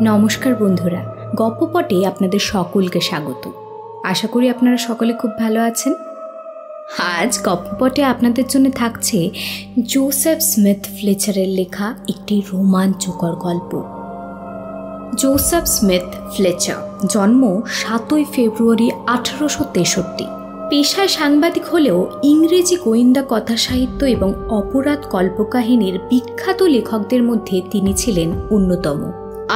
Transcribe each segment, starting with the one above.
নমস্কার বন্ধুরা, গপ্পপটে আপনাদের সকলকে স্বাগত। আশা করি আপনারা সকলে খুব ভালো আছেন। আজ গপ্পপটে আপনাদের জন্য থাকছে জোসেফ স্মিথ ফ্লেচারের লেখা একটি রোমাঞ্চকর গল্প। জোসেফ স্মিথ ফ্লেচার জন্ম 7 ফেব্রুয়ারি 1863। পেশায় সাংবাদিক হলেও ইংরেজি গোয়েন্দা কথা সাহিত্য এবং অপরাধ কল্পকাহিনীর বিখ্যাত লেখকদের মধ্যে তিনি ছিলেন অন্যতম।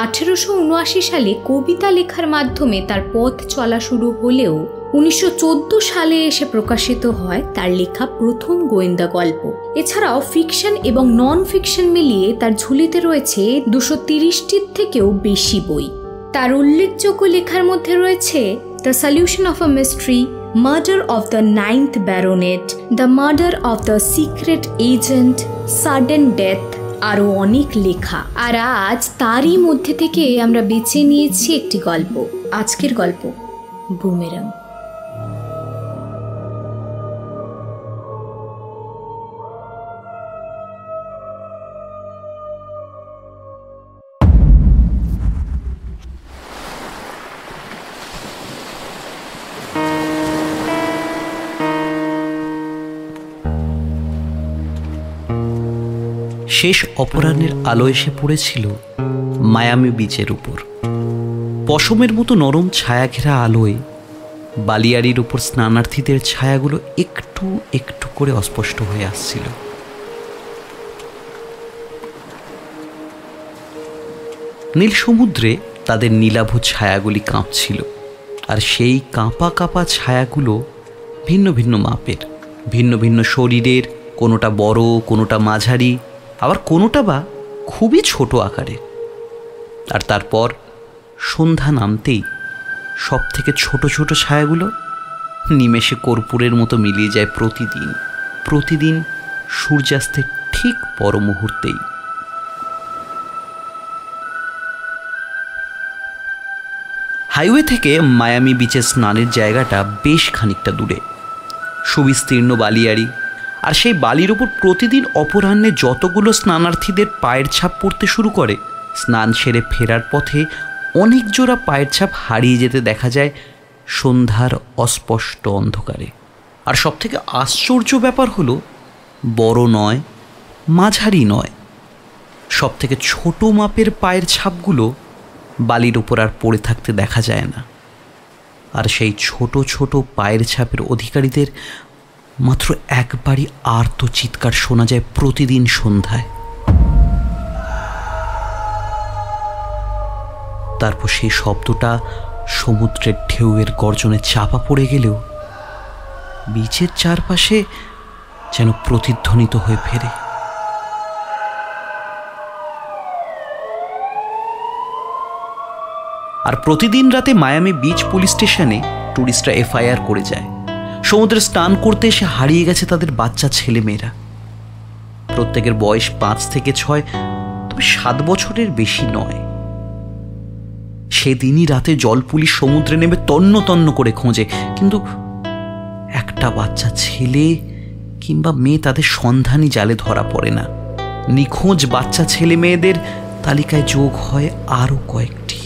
1879 সালে কবিতা লেখার মাধ্যমে তার পথ চলা শুরু হলেও 1914 সালে এসে প্রকাশিত হয় তার লেখা প্রথম গোয়েন্দা গল্প। এছাড়াও ফিকশন এবং নন ফিকশন মিলিয়ে তার ঝুলিতে রয়েছে 230টির থেকেও বেশি বই। তার উল্লেখযোগ্য লেখার মধ্যে রয়েছে the solution of a mystery, murder of the 9th baronet, the murder of the secret agent, sudden death, আরও অনেক লেখা। আর আজ তারই মধ্যে থেকে আমরা বেছে নিয়েছি একটি গল্প। আজকের গল্প বুমেরাং। শেষ অপরাহ্নের আলো এসে পড়েছিল মায়ামি বিচের উপর। পশমের মতো নরম ছায়া ঘেরা আলোয় বালিয়াড়ির উপর স্নানার্থীদের ছায়াগুলো একটু একটু করে অস্পষ্ট হয়ে আসছিল। নীল সমুদ্রে তাদের নীলাভ ছায়াগুলি কাঁপছিল, আর সেই কাঁপা কাঁপা ছায়াগুলো ভিন্ন ভিন্ন মাপের, ভিন্ন ভিন্ন শরীরের, কোনোটা বড়, কোনোটা মাঝারি, আবার কোনোটা বা খুবই ছোট আকারে। আর তারপর সন্ধ্যা নামতেই সব থেকে ছোট ছোট ছায়াগুলো নিমেষে কর্পূরের মতো মিলিয়ে যায় প্রতিদিন প্রতিদিন সূর্যাস্তের ঠিক পর মুহূর্তেই। হাইওয়ে থেকে মায়ামি বিচের স্নানের জায়গাটা বেশ খানিকটা দূরে। সুবিস্তীর্ণ বালিয়াড়ি, আর সেই বালির ওপর প্রতিদিন অপরাহ্নে যতগুলো স্নানার্থীদের পায়ের ছাপ পড়তে শুরু করে, স্নান সেরে ফেরার পথে অনেক জোড়া পায়ের ছাপ হারিয়ে যেতে দেখা যায় সন্ধ্যার অস্পষ্ট অন্ধকারে। আর সবথেকে আশ্চর্য ব্যাপার হলো, বড় নয়, মাঝারি নয়, সবথেকে ছোট মাপের পায়ের ছাপগুলো বালির ওপর আর পড়ে থাকতে দেখা যায় না। আর সেই ছোট ছোট পায়ের ছাপের অধিকারীদের মাত্র একবারই আর্ত চিৎকার শোনা যায় প্রতিদিন সন্ধ্যায়। তারপর সেই শব্দটা সমুদ্রের ঢেউয়ের গর্জনে চাপা পড়ে গেলেও বিচের চারপাশে যেন প্রতিধ্বনিত হয়ে ফেরে। আর প্রতিদিন রাতে মায়ামি বিচ পুলিশ স্টেশনে টুরিস্টরা এফআইআর করে যায়, সমুদ্রে স্নান করতে এসে হারিয়ে গেছে তাদের বাচ্চা ছেলেমেয়েরা। প্রত্যেকের বয়স 5 থেকে 6, তবে 7 বছরের বেশি নয়। সেদিনই রাতে জল পুলিশ সমুদ্রে নেমে তন্ন তন্ন করে খোঁজে, কিন্তু একটা বাচ্চা ছেলে কিংবা মেয়ে তাদের সন্ধানী জালে ধরা পড়ে না। নিখোঁজ বাচ্চা ছেলে মেয়েদের তালিকায় যোগ হয় আরও কয়েকটি।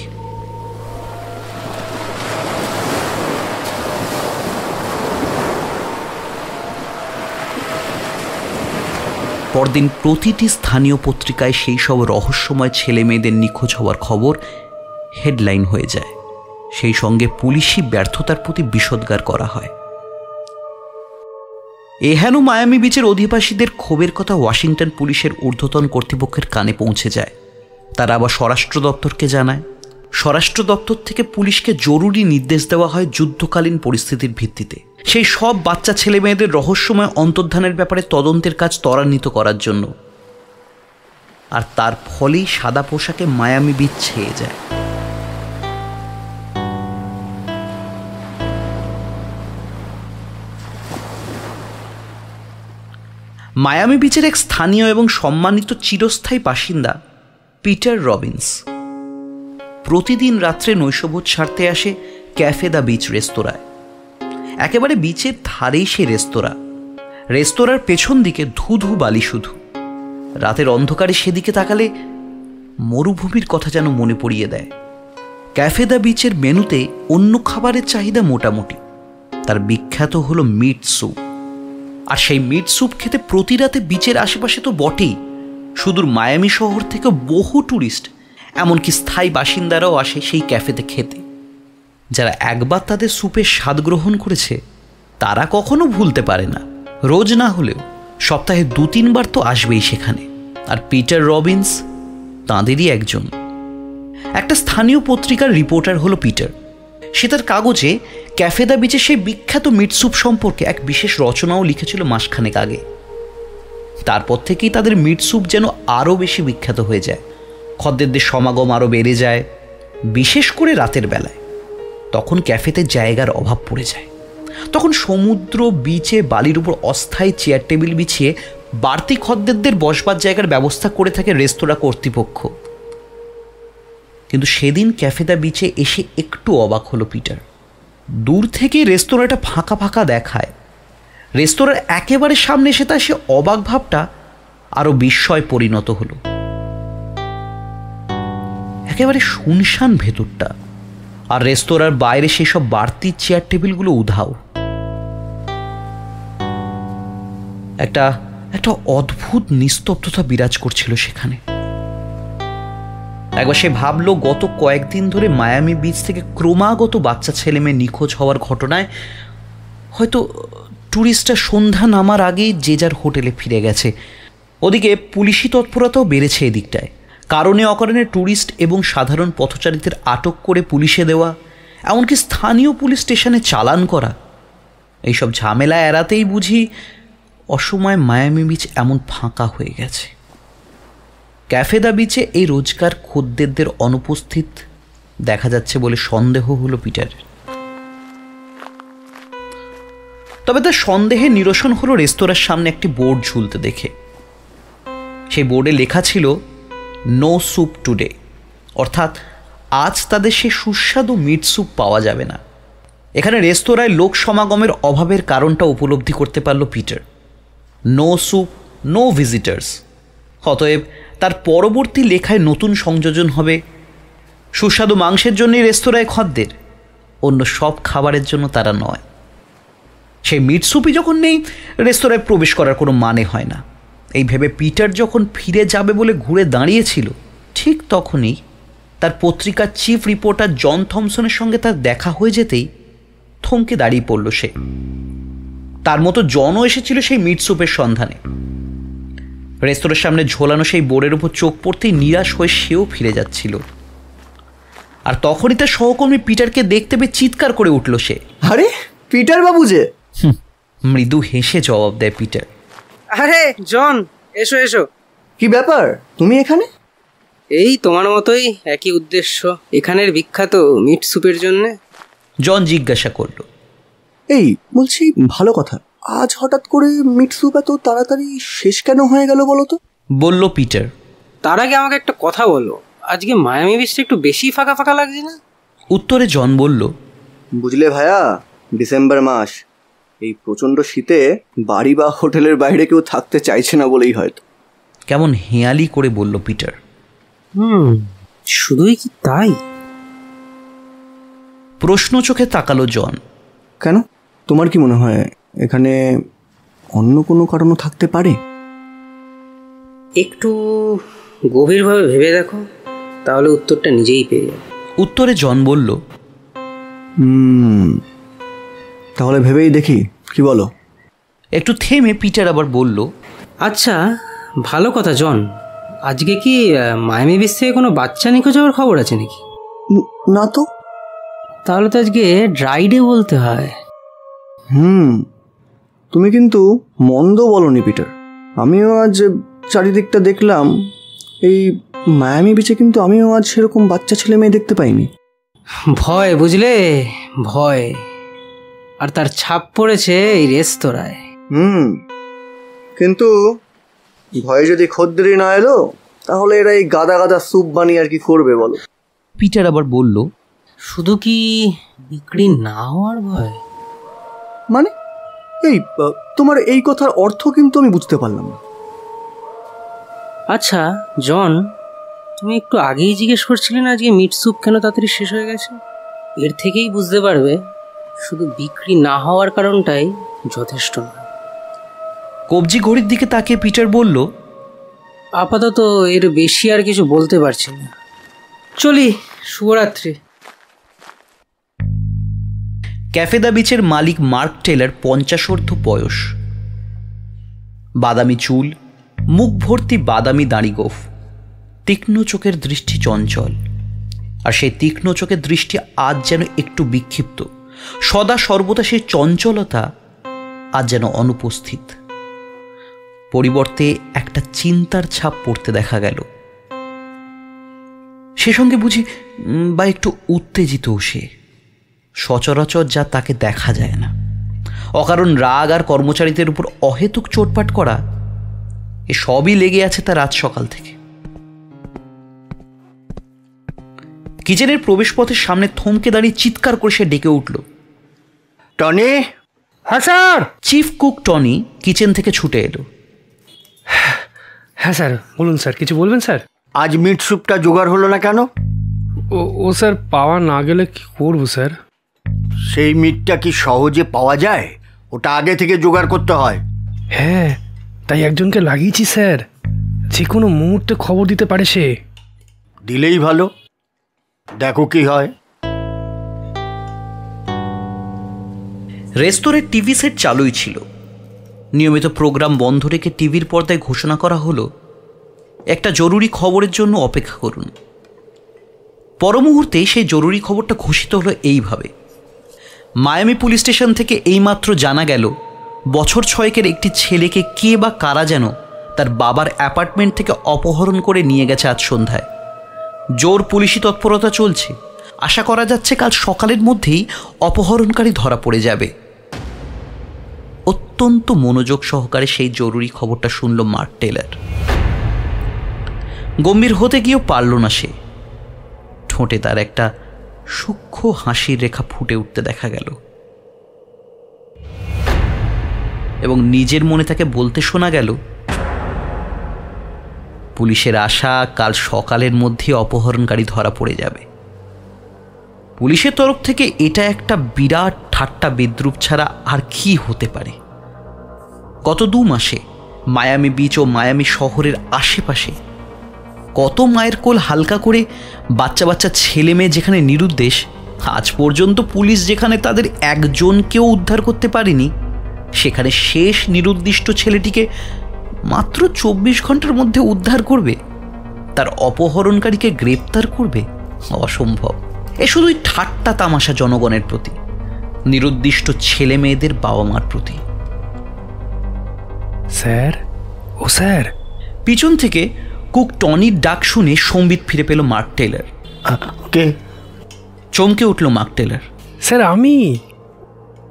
পরদিন প্রতিটি স্থানীয় পত্রিকায় সেই সব রহস্যময় ছেলে মেয়েদের নিখোঁজ হওয়ার খবর হেডলাইন হয়ে যায়। সেই সঙ্গে পুলিশি ব্যর্থতার প্রতি বিষোদ্গার করা হয়। এহেন মায়ামি বিচের অধিবাসীদের ক্ষোভের কথা ওয়াশিংটন পুলিশের ঊর্ধ্বতন কর্তৃপক্ষের কানে পৌঁছে যায়। তারা আবার স্বরাষ্ট্র দপ্তরকে জানায়। স্বরাষ্ট্র দপ্তর থেকে পুলিশকে জরুরি নির্দেশ দেওয়া হয় যুদ্ধকালীন পরিস্থিতির ভিত্তিতে সেই সব বাচ্চা ছেলে মেয়েদের রহস্যময় অন্তর্ধানের ব্যাপারে তদন্তের কাজ ত্বরান্বিত করার জন্য। আর তার ফলেই সাদা পোশাকে মায়ামি বিচ ছেয়ে যায়। মায়ামি বিচের এক স্থানীয় এবং সম্মানিত চিরস্থায়ী বাসিন্দা পিটার রবিন্স প্রতিদিন রাত্রে নৈশভোজ সারতে আসে ক্যাফে দ্য বিচ রেস্তোরাঁয়। একেবারে বিচের ধারেই সে রেস্তোরাঁর পেছন দিকে ধু ধু বালি শুধু। রাতের অন্ধকারে সেদিকে তাকালে মরুভূমির কথা যেন মনে পড়িয়ে দেয়। ক্যাফে দ্য বিচের মেনুতে অন্য খাবারের চাহিদা মোটামুটি, তার বিখ্যাত হলো মিট স্যুপ। আর সেই মিট স্যুপ খেতে প্রতি রাতে বিচের আশেপাশে তো বটেই, সুদূর মায়ামি শহর থেকে বহু ট্যুরিস্ট, এমনকি স্থায়ী বাসিন্দারাও আসে সেই ক্যাফেতে খেতে। যারা একবার তাদের স্যুপের স্বাদ গ্রহণ করেছে তারা কখনো ভুলতে পারে না। রোজ না হলেও সপ্তাহে 2-3 বার তো আসবেই সেখানে। আর পিটার রবিন্স তাঁদেরই একজন। একটা স্থানীয় পত্রিকার রিপোর্টার হলো পিটার। সে তার কাগজে ক্যাফে দ্য বিচে সেই বিখ্যাত মিট স্যুপ সম্পর্কে এক বিশেষ রচনাও লিখেছিল মাসখানেক আগে। তারপর থেকেই তাদের মিট স্যুপ যেন আরও বেশি বিখ্যাত হয়ে যায়। খদ্দেরদের সমাগম আরও বেড়ে যায়, বিশেষ করে রাতের বেলায়। তখন ক্যাফেতে জায়গার অভাব পড়ে যায়। তখন সমুদ্র বিচে বালির উপর অস্থায়ী চেয়ার টেবিল বিছিয়ে বাড়তি খদ্দেরদের বসবার জায়গার ব্যবস্থা করে থাকে রেস্তোরাঁ কর্তৃপক্ষ। কিন্তু সেদিন ক্যাফে দ্য বিচে এসে একটু অবাক হলো পিটার। দূর থেকেই রেস্তোরাঁটা ফাঁকা ফাঁকা দেখায়। রেস্তোরাঁর একেবারে সামনে এসে তার সে অবাক ভাবটা আরো বিস্ময় পরিণত হলো। একেবারে শুনশান ভেতরটা, আর রেস্তোরাঁর বাইরে সেসব বাড়তি চেয়ার টেবিলগুলো উধাও। একটা অদ্ভুত নিস্তব্ধতা বিরাজ করছিল সেখানে। একবার সে ভাবলো, গত কয়েকদিন ধরে মায়ামি বিচ থেকে ক্রমাগত বাচ্চা ছেলে মেয়ে নিখোঁজ হওয়ার ঘটনায় হয়তো ট্যুরিস্টরা সন্ধ্যা নামার আগেই যে যার হোটেলে ফিরে গেছে। ওদিকে পুলিশি তৎপরতাও বেড়েছে এদিকটায়। কারণে অকারণে ট্যুরিস্ট এবং সাধারণ পথচারীদের আটক করে পুলিশে দেওয়া, এমনকি স্থানীয় পুলিশ স্টেশনে চালান করা, এইসব ঝামেলা এড়াতেই বুঝি অসময়ে মায়ামি বিচ এমন ফাঁকা হয়ে গেছে। ক্যাফে দ্য বিচে এই রোজকার খদ্দেরদের অনুপস্থিত দেখা যাচ্ছে বলে সন্দেহ হলো পিটারের। তবে তার সন্দেহের নিরসন হলো রেস্তোরাঁর সামনে একটি বোর্ড ঝুলতে দেখে। সেই বোর্ডে লেখা ছিল নো স্যুপ টুডে, অর্থাৎ আজ তাদের সেই সুস্বাদু মিট স্যুপ পাওয়া যাবে না। এখানে রেস্তোরাঁয় লোক সমাগমের অভাবের কারণটা উপলব্ধি করতে পারল Peter. No soup, no visitors. অতএব তার পরবর্তী লেখায় নতুন সংযোজন হবে, সুস্বাদু মাংসের জন্যই রেস্তোরাঁয় খদ্দের, অন্য সব খাবারের জন্য তারা নয়। সেই মিট স্যুপই যখন নেই, রেস্তোরাঁয় প্রবেশ করার কোনো মানে হয় না। এই ভেবে পিটার যখন ফিরে যাবে বলে ঘুরে দাঁড়িয়েছিল, ঠিক তখনই তার পত্রিকার চিফ রিপোর্টার জন থমসনের সঙ্গে তার দেখা হয়ে যেতেই থমকে দাঁড়িয়ে পড়ল সে। তার মতো জনও এসেছিল সেই মিট স্যুপের সন্ধানে। রেস্তোরাঁর সামনে ঝোলানো সেই বোর্ডের উপর চোখ পড়তেই নিরাশ হয়ে সেও ফিরে যাচ্ছিল। আর তখনই তার সহকর্মী পিটারকে দেখতে পেয়ে চিৎকার করে উঠল সে, আরে পিটার বাবু যে! মৃদু হেসে জবাব দেয় পিটার, আরে জন, এসো এসো। কি ব্যাপার, তুমি এখানে? এই তোমার মতোই একই উদ্দেশ্য, এখানের বিখ্যাত মিট স্যুপের জন্য। জন জিজ্ঞাসা করলো, এই বলছি, ভালো কথা, আজ হঠাৎ করে মিট স্যুপ এত তাড়াতাড়ি শেষ কেন হয়ে গেল বলো তো? বলল পিটার। তার আগে আমাকে একটা কথা বলো, আজকে মায়ামি বিচটা একটু বেশি ফাঁকা ফাঁকা লাগছে না? উত্তরে জন বলল, বুঝলে ভাইয়া, ডিসেম্বর মাস, এই প্রচণ্ড শীতে বাড়ি বা হোটেলের বাইরে কেউ থাকতে চাইছে না বলেই হয়তো। কেমন হেয়ালি করে বলল পিটার। শুধুই কি তাই? প্রশ্ন চোখে তাকালো জন। কেন, তোমার কি মনে হয় এখানে অন্য কোনো কারণও থাকতে পারে? একটু গভীরভাবে ভেবে দেখো, তাহলে উত্তরটা নিজেই পেয়ে যাবে। উত্তরে জন বলল, তাহলে ভেবেই দেখি, কি বলো? একটু থেমে পিটার আবার বলল, আচ্ছা ভালো কথা জন, আজকে কি মায়ামি বিচ থেকে কোনো বাচ্চা নিখোঁজ হওয়ার খবর আছে নাকি? না তো। তাহলে তো আজকে ড্রাই ডে বলতে হয়। তুমি কিন্তু মন্দ বলনি পিটার। আমিও আজ চারিদিকটা দেখলাম, এই মায়ামি বিচে কিন্তু আমিও আজ সেরকম বাচ্চা ছেলে মেয়ে দেখতে পাইনি। ভয়, বুঝলে, ভয়। আর তার ছাপ পড়েছে এই রেস্তোরাঁয়। কিন্তু ভয়ে যদি খদ্দেরই না এলো, তাহলে এরা এই গাদা গাদা স্যুপ বানিয়ে আর কি করবে বলো? পিটার আবার বলল, শুধু কি বিক্রি না হওয়ার ভয়? মানে এই তোমার এই কথার অর্থ কিন্তু আমি বুঝতে পারলাম না। আচ্ছা জন, তুমি একটু আগেই জিজ্ঞেস করছিলে না আজকে মিট স্যুপ কেন তাড়াতাড়ি শেষ হয়ে গেছে? এর থেকেই বুঝতে পারবে শুধু বিক্রি না হওয়ার কারণটাই যথেষ্ট না। কবজি ঘড়ির দিকে তাকিয়ে পিটার বলল, আপাতত এর বেশি আর কিছু বলতে পারছি না। চলি, শুভরাত্রি। ক্যাফে দ্য বিচের মালিক মার্ক টেলার 50 বয়স, বাদামি চুল, মুখ ভর্তি বাদামি দাড়ি গোঁফ, তীক্ষ্ণ চোখের দৃষ্টি চঞ্চল। আর সেই তীক্ষ্ণ চোখের দৃষ্টি আজ যেন একটু বিক্ষিপ্ত। সদা সর্বদা সেই চঞ্চলতা আজ যেন অনুপস্থিত। পরিবর্তে একটা চিন্তার ছাপ পড়তে দেখা গেল। সে সঙ্গে বুঝি বা একটু উত্তেজিত সে। সচরাচর যা তাকে দেখা যায় না। অকারণ রাগ আর কর্মচারীদের উপর অহেতুক চোটপাট করা, এ সবই লেগে আছে তার রাত সকাল থেকে। কিচেনের প্রবেশপথের সামনে থমকে দাঁড়িয়ে চিৎকার করে সে ডেকে উঠল, টনি! হ্যাঁ sir. Chief cook Tony kitchen থেকে ছুটে এলো। হ্যাঁ স্যার, বলুন স্যার, কিছু বলবেন স্যার? আজ মিট স্যুপটা জোগাড় হলো না কেন? ও স্যার, পাওয়া না গেলে কি করবো স্যার? সেই মিটটা কি সহজে পাওয়া যায়? ওটা আগে থেকে জোগাড় করতে হয়। হ্যাঁ, তাই একজনকে লাগিয়েছি স্যার, যে কোনো মুহূর্তে খবর দিতে পারে সে। দিলেই ভালো, দেখো কি হয়। রেস্তোরাঁর টিভি সেট চালুই ছিল। নিয়মিত প্রোগ্রাম বন্ধ রেখে টিভির পর্দায় ঘোষণা করা হলো, একটা জরুরি খবরের জন্য অপেক্ষা করুন। পর মুহূর্তে সেই জরুরি খবরটা ঘোষিত হলো এইভাবে, মায়ামি পুলিশ স্টেশন থেকে এইমাত্র জানা গেল বছর 6 একটি ছেলেকে কে বা কারা যেন তার বাবার অ্যাপার্টমেন্ট থেকে অপহরণ করে নিয়ে গেছে আজ সন্ধ্যায়। জোর পুলিশি তৎপরতা চলছে। আশা করা যাচ্ছে কাল সকালের মধ্যেই অপহরণকারী ধরা পড়ে যাবে। অত্যন্ত মনোযোগ সহকারে সেই জরুরি খবরটা শুনল মার্ক টেলার। গম্ভীর হতে গিয়েও পারল না সে। ঠোঁটে তার একটা সূক্ষ্ম হাসির রেখা ফুটে উঠতে দেখা গেল এবং নিজের মনে তাকে বলতে শোনা গেল, পুলিশের আশা কাল সকালের মধ্যে অপহরণকারী ধরা পড়ে যাবে। পুলিশের তরফ থেকে এটা একটা বিরাট ঠাট্টা বিদ্রুপ ছাড়া আর কি হতে পারে। গত 2 মাসে মায়ামি বিচ ও মায়ামি শহরের আশেপাশে কত মায়ের কোল হালকা করে বাচ্চা বাচ্চা ছেলে মেয়ে যেখানে নিরুদ্দেশ, আজ পর্যন্ত পুলিশ যেখানে তাদের একজনকেও উদ্ধার করতে পারেনি, সেখানে শেষ নিরুদ্দিষ্ট ছেলেটিকে মাত্র 24 ঘন্টার মধ্যে উদ্ধার করবে, তার অপহরণকারীকে গ্রেপ্তার করবে, অসম্ভব। এ শুধুই ঠাট্টা তামাশা জনগণের প্রতি, নিরুদ্দিষ্ট ছেলে মেয়েদের বাবা মার প্রতি। স্যার, ও স্যার! পিছন থেকে কুক টনির ডাক শুনে সম্বিত ফিরে পেল মার্ক টেলার। কে? চমকে উঠল মার্ক টেলার। স্যার, আমি।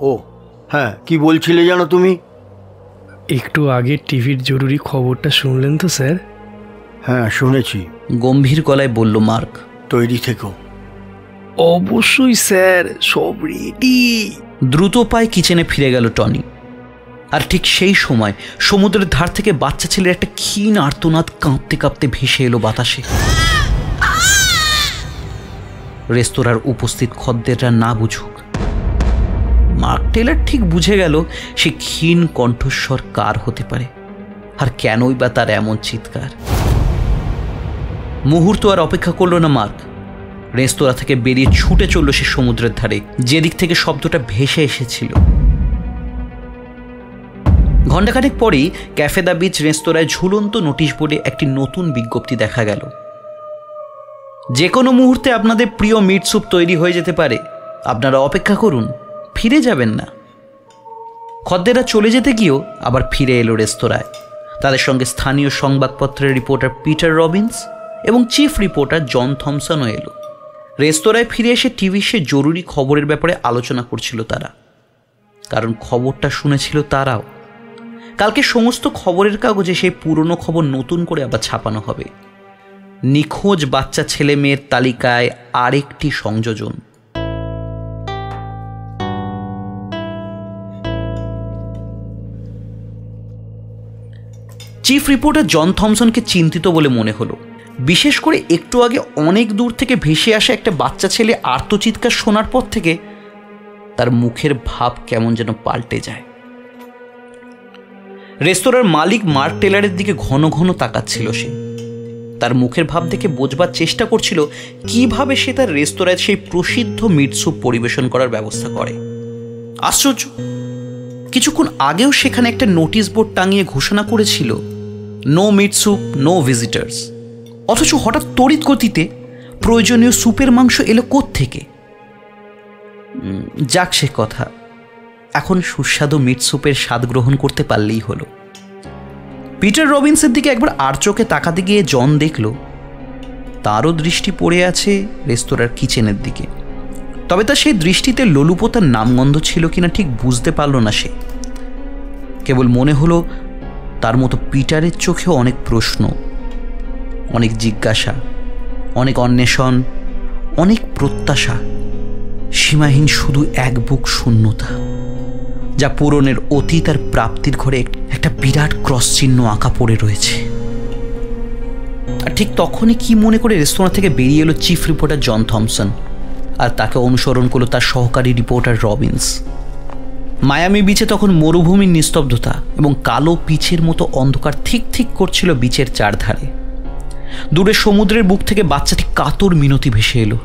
ও হ্যাঁ, কি বলছিলে জানো তুমি? একটু আগে টিভির জরুরি খবরটা শুনলেন তো স্যার? হ্যাঁ শুনেছি, গম্ভীর গলায় বলল মার্ক। তৈরি থেকো। অবশ্যই স্যার, সব রেডি। দ্রুত পায়ে কিচেনে ফিরে গেল টনি। আর ঠিক সেই সময় সমুদ্রের ধার থেকে বাচ্চা ছেলের একটা ক্ষীণ আর্তনাদ কাঁপতে কাঁপতে ভেসে এলো বাতাসে। রেস্তোরাঁর উপস্থিত খদ্দেররা না বুঝুক, মার্ক টেলার ঠিক বুঝে গেল সে ক্ষীণ কণ্ঠস্বর কার হতে পারে, আর কেনই বা তার এমন চিৎকার। মুহূর্ত আর অপেক্ষা করল না মার্ক। রেস্তোরাঁ থেকে বেরিয়ে ছুটে চলল সে সমুদ্রের ধারে, যেদিক থেকে শব্দটা ভেসে এসেছিল। ঘণ্টাখানেক পরেই ক্যাফে দ্য বিচ রেস্তোরাঁয় ঝুলন্ত নোটিশ বোর্ডে একটি নতুন বিজ্ঞপ্তি দেখা গেল, যে কোনো মুহূর্তে আপনাদের প্রিয় মিট স্যুপ তৈরি হয়ে যেতে পারে, আপনারা অপেক্ষা করুন, ফিরে যাবেন না। খদ্দেররা চলে যেতে গিয়েও আবার ফিরে এলো রেস্তোরাঁয়। তাদের সঙ্গে স্থানীয় সংবাদপত্রের রিপোর্টার পিটার রবিন্স এবং চিফ রিপোর্টার জন থমসনও এলো। রেস্তোরাঁয় ফিরে এসে টিভি সে জরুরি খবরের ব্যাপারে আলোচনা করছিল তারা, কারণ খবরটা শুনেছিল তারাও। কালকে সমস্ত খবরের কাগজে সেই পুরনো খবর নতুন করে আবার ছাপানো হবে। নিখোঁজ বাচ্চা ছেলে মেয়ের তালিকায় আরেকটি সংযোজন। চিফ রিপোর্টার জন থমসনকে চিন্তিত বলে মনে হলো। বিশেষ করে একটু আগে অনেক দূর থেকে ভেসে আসা একটা বাচ্চা ছেলে আর্তচিৎকার শোনার পর থেকে তার মুখের ভাব কেমন যেন পাল্টে যায়। রেস্তোরাঁর মালিক মার্ক টেলারের দিকে ঘন ঘন তাকাচ্ছিল সে। তার মুখের ভাব দেখে বোঝবার চেষ্টা করছিল কিভাবে সে তার রেস্তোরাঁয় সেই প্রসিদ্ধ মিট স্যুপ পরিবেশন করার ব্যবস্থা করে। আশ্চর্য, কিছুক্ষণ আগেও সেখানে একটা নোটিশ বোর্ড টাঙিয়ে ঘোষণা করেছিল no meat soup, no visitors. অথচ হঠাৎ তড়িৎ গতিতে প্রয়োজনীয় স্যুপের মাংস এলো কোত্থেকে? যাক সে কথা, এখন সুস্বাদু মিট স্যুপের স্বাদ গ্রহণ করতে পারলেই হলো। পিটার রবিন্সের দিকে একবার আর চোখে তাকাতে গিয়ে জন দেখল তারও দৃষ্টি পড়ে আছে রেস্তোরাঁর কিচেনের দিকে। তবে তার সেই দৃষ্টিতে লোলুপতার নামগন্ধ ছিল কিনা ঠিক বুঝতে পারল না সে। কেবল মনে হলো তার মতো পিটারের চোখেও অনেক প্রশ্ন, অনেক জিজ্ঞাসা, অনেক অন্বেষণ, অনেক প্রত্যাশা, সীমাহীন শুধু এক বুক শূন্যতা, যা পূরণের অতীত আর প্রাপ্তির ঘরে একটা বিরাট ক্রস চিহ্ন আঁকা পড়ে রয়েছে। আর ঠিক তখনই কি মনে করে রেস্তোরাঁ থেকে বেরিয়ে এলো চিফ রিপোর্টার জন থমসন, আর তাকে অনুসরণ করলো তার সহকারী রিপোর্টার রবিন্স। মায়ামি বিচে তখন মরুভূমির নিস্তব্ধতা এবং কালো পিচের মতো অন্ধকার ঠিক ঠিক করছিল বিচের চারধারে। দূরে সমুদ্রের বুক থেকে বাচ্চাটি কাতর মিনতি ভেসে এলো।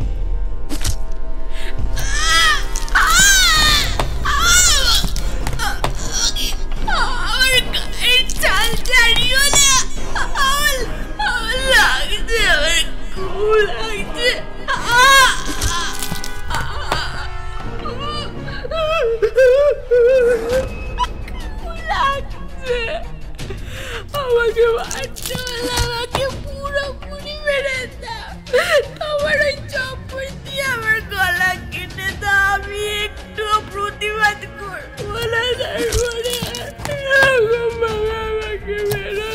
আমাকে বাঁচতে হলে আমাকে পুরোপুরি মেরে দাও, তোমার ওই চপ্পল দিয়ে আমার গলা কেটে দাও, আমি একটু প্রতিবাদ করবো না, তারপরে আমাকে মেরে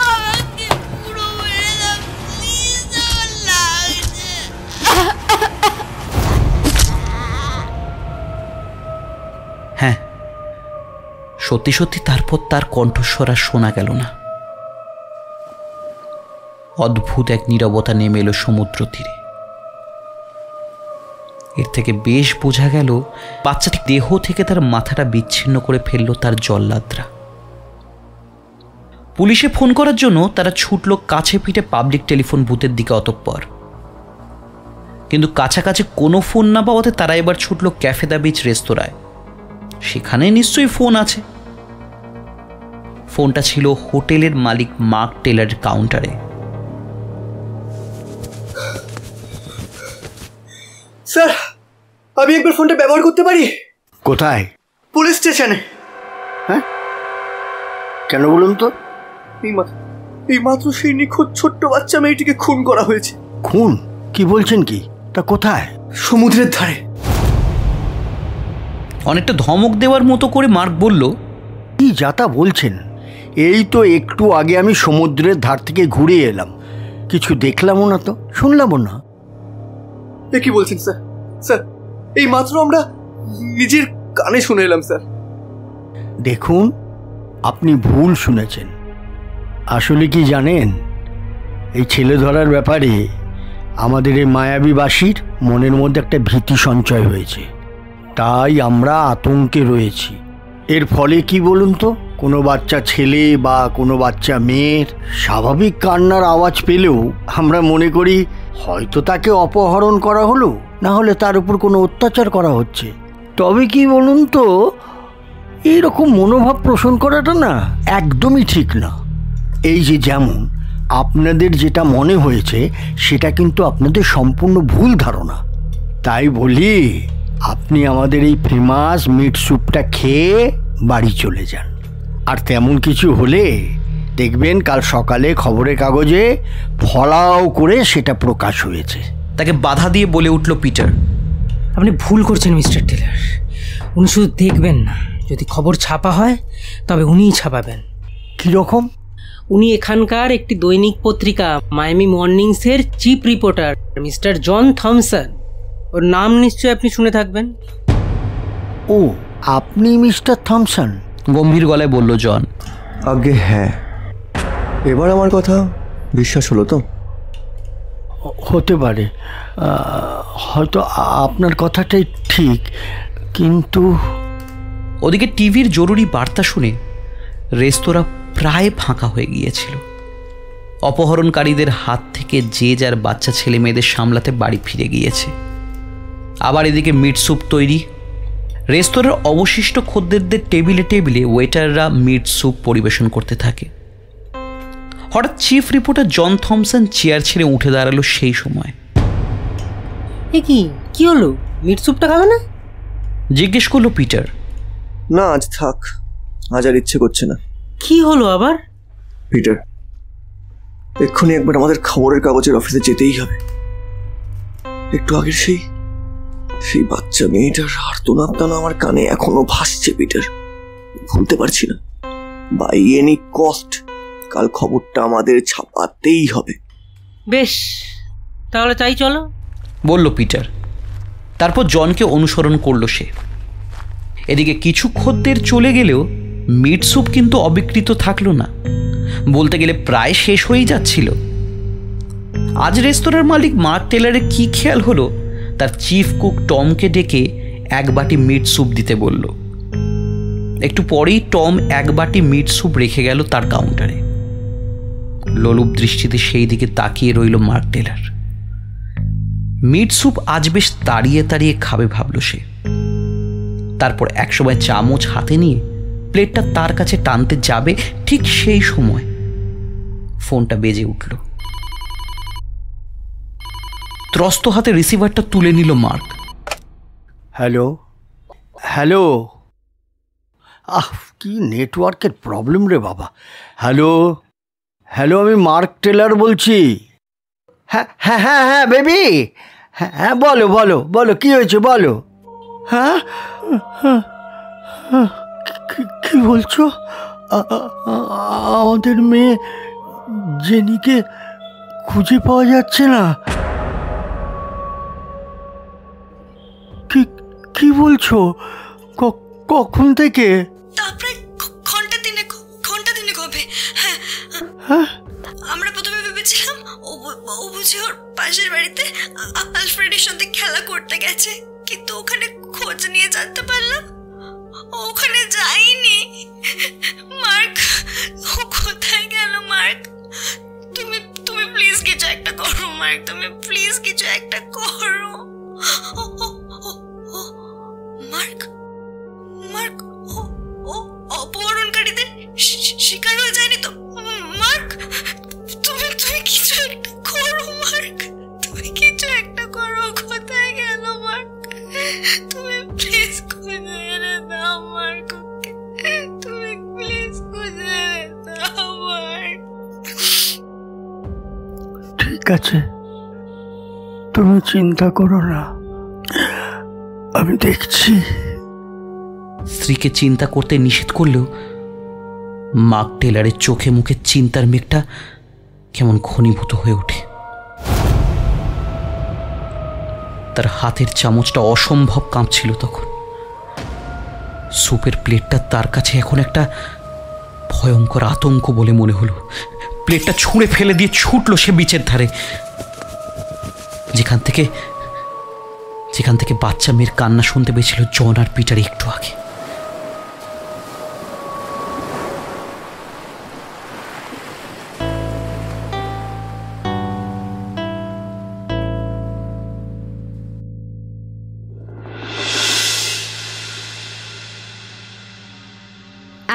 আমাকে পুরো মেরে দাও প্লিজ, আমার লাগছে। হ্যাঁ, সত্যি সত্যি তারপর তার কণ্ঠস্বর আর শোনা গেল না। অদ্ভুত এক নীরবতা নেমে এলো সমুদ্র তীরে। এর থেকে বেশ বোঝা গেল বাচ্চাটি দেহ থেকে তার মাথাটা বিচ্ছিন্ন করে ফেলল তার জল্লাদরা। পুলিশে ফোন করার জন্য তারা ছুটল কাছে পিঠে পাবলিক টেলিফোন বুথের দিকে অতঃপর। কিন্তু কাছাকাছি কোনো ফোন না পাওয়াতে তারা এবার ছুটল ক্যাফে দ্য বিচ রেস্তোরাঁয়। সেখানে নিশ্চয়ই ফোন আছে। ফোনটা ছিল হোটেলের মালিক মার্ক টেলারের কাউন্টারে। স্যার, আমি একবার ফোনটা ব্যবহার করতে পারি? কোথায়? পুলিশ স্টেশনে। হ্যাঁ, কেন বলুন তো? এই মাত্র সেই নিখোঁজ ছোট্ট বাচ্চা মেয়েটিকে খুন করা হয়েছে। খুন? কি বলছেন কি? তা কোথায়? সমুদ্রের ধারে। অনেকটা ধমক দেওয়ার মতো করে মার্ক বলল, কি যাতা বলছেন? এই তো একটু আগে আমি সমুদ্রের ধার থেকে ঘুরে এলাম, কিছু দেখলামও না তো শুনলামও না। এ কি বলছেন স্যার? স্যার, এই মাত্র আমরা নিজের কানে শুনে এলাম স্যার। দেখুন, আপনি ভুল শুনেছেন। আসলে কি জানেন, এই ছেলে ধরার ব্যাপারে আমাদের এই মায়াবীবাসীর মনের মধ্যে একটা ভীতি সঞ্চয় হয়েছে, তাই আমরা আতঙ্কে রয়েছি। এর ফলে কি বলুন তো, কোনো বাচ্চা ছেলে বা কোনো বাচ্চা মেয়ের স্বাভাবিক কান্নার আওয়াজ পেলেও আমরা মনে করি হয়তো তাকে অপহরণ করা হলো, না হলে তার উপর কোনো অত্যাচার করা হচ্ছে। তবে কি বলুন তো, এইরকম মনোভাব পোষণ করাটা না একদমই ঠিক না। এই যে যেমন আপনাদের যেটা মনে হয়েছে সেটা কিন্তু আপনাদের সম্পূর্ণ ভুল ধারণা। তাই বলি, আপনি আমাদের এই ফেমাস মিট স্যুপটা খেয়ে বাড়ি চলে যান। আর তেমন কিছু হলে দেখবেন কাল সকালে খবরের কাগজে ফলাও করে সেটা প্রকাশ হয়েছে। তাকে বাধা দিয়ে বলে উঠল পিটার, আপনি ভুল করছেন মিস্টার টেলার। উনি শুধু দেখবেন না, যদি খবর ছাপা হয় তবে উনিই ছাপাবেন। কীরকম? উনি এখানকার একটি দৈনিক পত্রিকা Miami মর্নিংসের chief reporter mister John Thomson. ওর নাম নিশ্চয়ই আপনি শুনে থাকবেন। ও, আপনি মিস্টার থমসন? গম্ভীর গলায় বলল জন। আগে হ্যাঁ, এবার আমার কথা বিশ্বাস হলো তো? হতে পারে, হয়তো আপনার কথাটাই ঠিক, কিন্তু ওদিকে টিভির জরুরি বার্তা শুনে রেস্তোরাঁ প্রায় ফাঁকা হয়ে গিয়েছিল। অপহরণকারীদের হাত থেকে যে যার বাচ্চা ছেলে মেয়েদের সামলাতে বাড়ি ফিরে গিয়েছে। আবার এদিকে মিট স্যুপ তৈরি। রেস্তোরাঁর অবশিষ্ট খদ্দেরদের টেবিলে টেবিলে ওয়েটাররা মিট স্যুপ পরিবেশন করতে থাকে। হঠাৎ চিফ রিপোর্টার জন থমসন চেয়ার ছেড়ে উঠে দাঁড়ালো সেই সময়। এ কি হলো? মিট স্যুপটা খাবে না? জিজ্ঞেস করলো পিটার। না, আজ থাক, আজ আর ইচ্ছে করছে না। কি হলো আবার? পিটার, এক্ষুনি একবার আমাদের খবরের কাগজের অফিসে যেতেই হবে। একটু আগের সেই বাচ্চা মেয়েটার আর্তনাদ আমার কানে এখনো ভাসছে পিটার, ভুলতে পারছি না। বাই এনি কস্ট কাল খবরটা আমাদের ছাপাতেই হবে। বেশ, তাহলে তাই চলো, বলল পিটার। তারপর জনকে অনুসরণ করলো সে। এদিকে কিছু খদ্দের চলে গেলেও মিট স্যুপ কিন্তু অবিকৃত থাকলো না, বলতে গেলে প্রায় শেষ হয়েই যাচ্ছিল। আজ রেস্তোরাঁর মালিক মার্ক টেলারের কি খেয়াল হলো, তার চিফ কুক টমকে ডেকে এক বাটি মিট স্যুপ দিতে বলল। একটু পরেই টম এক বাটি মিট স্যুপ রেখে গেল তার কাউন্টারে। লোলুপ দৃষ্টিতে সেই দিকে তাকিয়ে রইল মার্ক টেলার। মিট স্যুপ আজ বেশ তাড়িয়ে তাড়িয়ে খাবে ভাবল সে। তারপর একসময় চামচ হাতে নিয়ে প্লেটটা তার কাছে টানতে যাবে, ঠিক সেই সময় ফোনটা বেজে উঠল। ত্রস্ত হাতে রিসিভারটা তুলে নিল মার্ক। হ্যালো হ্যালো, কি নেটওয়ার্কের প্রবলেম রে বাবা। হ্যালো হ্যালো, আমি মার্ক টেলার বলছি। হ্যাঁ হ্যাঁ হ্যাঁ হ্যাঁ বেবি, হ্যাঁ বলো বলো বলো, কি হয়েছে বলো। হ্যাঁ কি বলছো? আমাদের মেয়ে জেনিকে খুঁজে পাওয়া যাচ্ছে না? কি বলছো? কখন থেকে? তারপরে ঘন্টা দিনে হবে। হ্যাঁ, আমরা প্রথমে ভেবেছিলাম ও বুঝি ওর পাশের বাড়িতে আলফ্রেডের সাথে খেলা করতে গেছে, কিন্তু ওখানে খোঁজ নিয়ে জানতে পারলাম ওখানে যায়নি। মার্ক, ও কোথায় গেল? মার্ক, তুমি প্লিজ কিছু একটা করো। মার্ক, তুমি প্লিজ কিছু একটা করো। মার্ক মার্ক ও অপহরণকারীদের শিকার হয়ে যায়নি তো? মার্ক, তুমি কিছু একটা করো। মার্ক, তুমি কিছু একটা করো। কোথায় গেল মার্ক? তুমি প্লিজ খুঁজে এনে দাও মার্ক, তুমি প্লিজ খুঁজে এনে দাও মার্ক। ঠিক আছে, তুমি চিন্তা করো না, আমি দেখছি। স্ত্রীকে চিন্তা করতে নিষেধ করলেও মার্ক টেলারের চোখে মুখে চিন্তার মেঘটা কেমন ঘনীভূত হয়ে ওঠে। তার হাতের চামচটা অসম্ভব কাঁপছিল তখন। স্যুপের প্লেটটা তার কাছে এখন একটা ভয়ঙ্কর আতঙ্ক বলে মনে হলো। প্লেটটা ছুঁড়ে ফেলে দিয়ে ছুটলো সে বিচের ধারে, যেখান থেকে বাচ্চা মেয়ের কান্না শুনতে পেয়েছিল জন আর পিটার একটু আগে।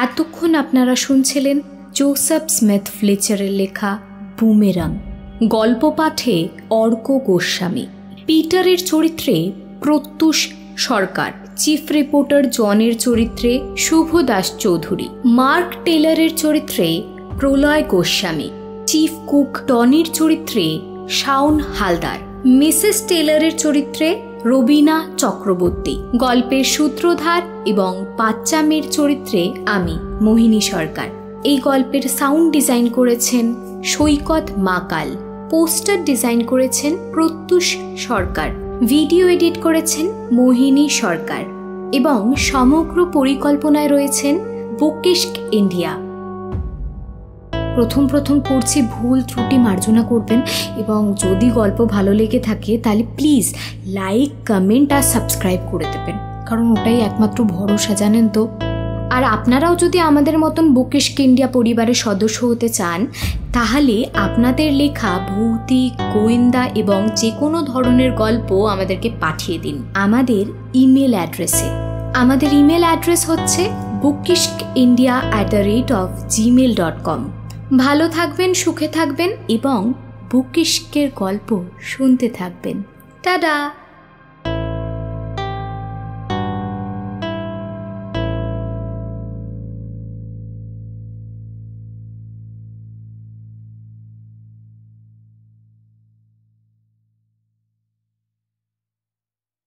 এতক্ষণ আপনারা শুনছিলেন জোসেফ স্মিথ ফ্লেচারের লেখা বুমেরাং। গল্প পাঠে অর্ক গোস্বামী। পিটারের চরিত্রে প্রত্যুষ সরকার, চিফ রিপোর্টার জনের চরিত্রে শুভ দাস চৌধুরী, মার্ক টেলারের চরিত্রে প্রলয় গোস্বামী, চিফ কুক টনির চরিত্রে শাওন হালদার, মিসেস টেলারের চরিত্রে রবিনা চক্রবর্তী। গল্পের সূত্রধার এবং বাচ্চা মেয়ের চরিত্রে আমি মোহিনী সরকার। এই গল্পের সাউন্ড ডিজাইন করেছেন সৈকত মাকাল, পোস্টার ডিজাইন করেছেন প্রত্যুষ সরকার, ভিডিও এডিট করেছেন মোহিনী সরকার এবং সমগ্র পরিকল্পনায় রয়েছেন বুকিস্ক ইন্ডিয়া। প্রথম পড়ছি, ভুল ত্রুটি মার্জনা করবেন, এবং যদি গল্প ভালো লেগে থাকে তাহলে প্লিজ লাইক, কমেন্ট আর সাবস্ক্রাইব করে দেবেন, কারণ ওটাই একমাত্র ভরসা, জানেন তো। আর আপনারাও যদি আমাদের মতন বুকিশ ইন্ডিয়া পরিবারের সদস্য হতে চান, তাহলে আপনাদের লেখা ভৌতিক, গোয়েন্দা এবং যে কোনো ধরনের গল্প আমাদেরকে পাঠিয়ে দিন আমাদের ইমেল অ্যাড্রেসে। আমাদের ইমেল অ্যাড্রেস হচ্ছে bookishkindia@gmail.com। ভালো থাকবেন, সুখে থাকবেন এবং বুকিশকের গল্প শুনতে থাকবেন। টাটা।